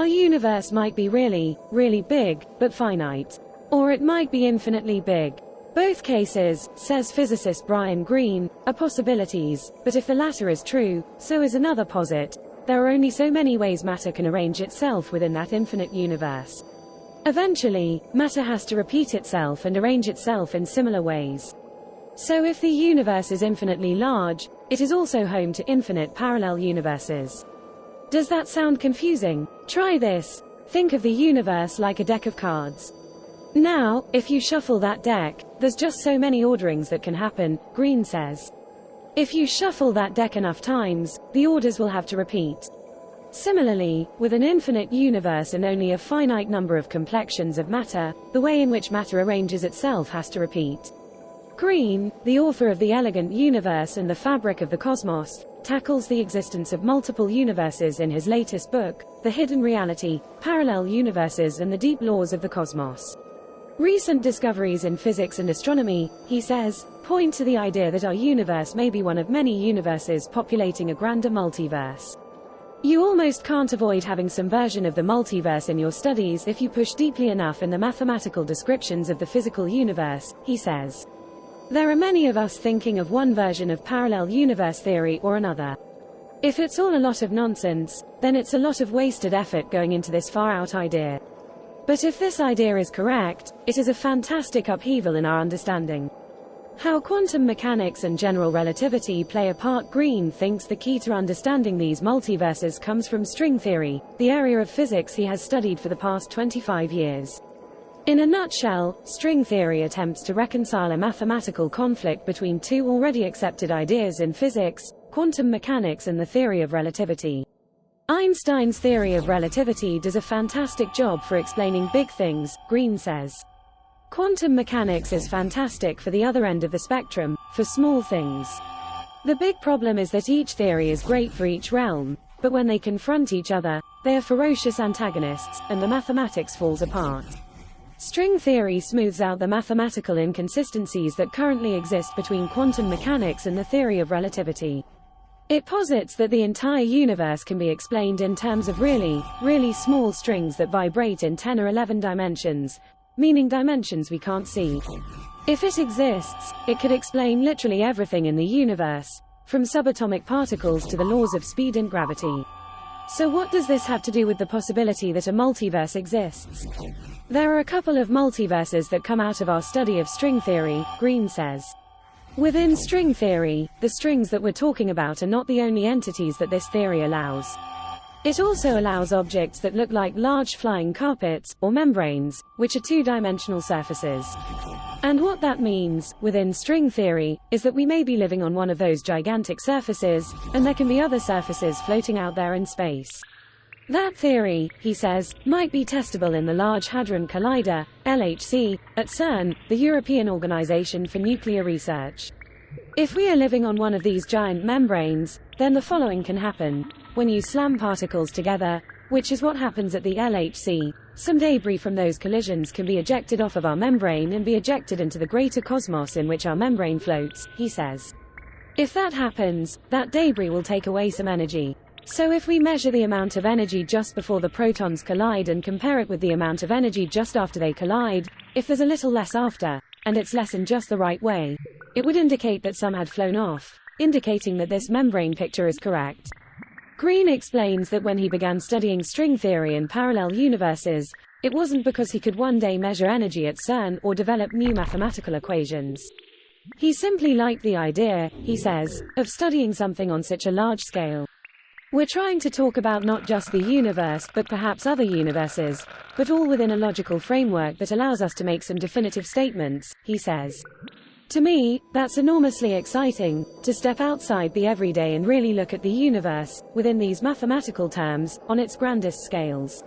Our universe might be really, really big, but finite. Or it might be infinitely big. Both cases, says physicist Greene, are possibilities, but if the latter is true, so is another posit. There are only so many ways matter can arrange itself within that infinite universe. Eventually, matter has to repeat itself and arrange itself in similar ways. So if the universe is infinitely large, it is also home to infinite parallel universes. Does that sound confusing? Try this. Think of the universe like a deck of cards. Now, if you shuffle that deck, there's just so many orderings that can happen, Greene says. If you shuffle that deck enough times, the orders will have to repeat. Similarly, with an infinite universe and only a finite number of complexions of matter, the way in which matter arranges itself has to repeat. Greene, the author of The Elegant Universe and the Fabric of the Cosmos, tackles the existence of multiple universes in his latest book, The Hidden Reality, Parallel Universes and the Deep Laws of the Cosmos. Recent discoveries in physics and astronomy, he says, point to the idea that our universe may be one of many universes populating a grander multiverse. You almost can't avoid having some version of the multiverse in your studies if you push deeply enough in the mathematical descriptions of the physical universe, he says. There are many of us thinking of one version of parallel universe theory or another. If it's all a lot of nonsense, then it's a lot of wasted effort going into this far-out idea. But if this idea is correct, it is a fantastic upheaval in our understanding. How quantum mechanics and general relativity play a part. Greene thinks the key to understanding these multiverses comes from string theory, the area of physics he has studied for the past 25 years. In a nutshell, string theory attempts to reconcile a mathematical conflict between two already accepted ideas in physics, quantum mechanics and the theory of relativity. Einstein's theory of relativity does a fantastic job for explaining big things, Greene says. Quantum mechanics is fantastic for the other end of the spectrum, for small things. The big problem is that each theory is great for each realm, but when they confront each other, they are ferocious antagonists, and the mathematics falls apart. String theory smooths out the mathematical inconsistencies that currently exist between quantum mechanics and the theory of relativity. It posits that the entire universe can be explained in terms of really, really small strings that vibrate in 10 or 11 dimensions, meaning dimensions we can't see. If it exists, it could explain literally everything in the universe, from subatomic particles to the laws of speed and gravity. So what does this have to do with the possibility that a multiverse exists? There are a couple of multiverses that come out of our study of string theory, Greene says. Within string theory, the strings that we're talking about are not the only entities that this theory allows. It also allows objects that look like large flying carpets, or membranes, which are two-dimensional surfaces. And what that means, within string theory, is that we may be living on one of those gigantic surfaces, and there can be other surfaces floating out there in space. That theory, he says, might be testable in the Large Hadron Collider, LHC, at CERN, the European Organization for Nuclear Research. If we are living on one of these giant membranes, then the following can happen. When you slam particles together, which is what happens at the LHC, some debris from those collisions can be ejected off of our membrane and be ejected into the greater cosmos in which our membrane floats, he says. If that happens, that debris will take away some energy. So if we measure the amount of energy just before the protons collide and compare it with the amount of energy just after they collide, if there's a little less after, and it's less in just the right way, it would indicate that some had flown off, indicating that this membrane picture is correct. Greene explains that when he began studying string theory and parallel universes, it wasn't because he could one day measure energy at CERN or develop new mathematical equations. He simply liked the idea, he says, of studying something on such a large scale. We're trying to talk about not just the universe but perhaps other universes, but all within a logical framework that allows us to make some definitive statements, he says. To me, that's enormously exciting, to step outside the everyday and really look at the universe, within these mathematical terms, on its grandest scales.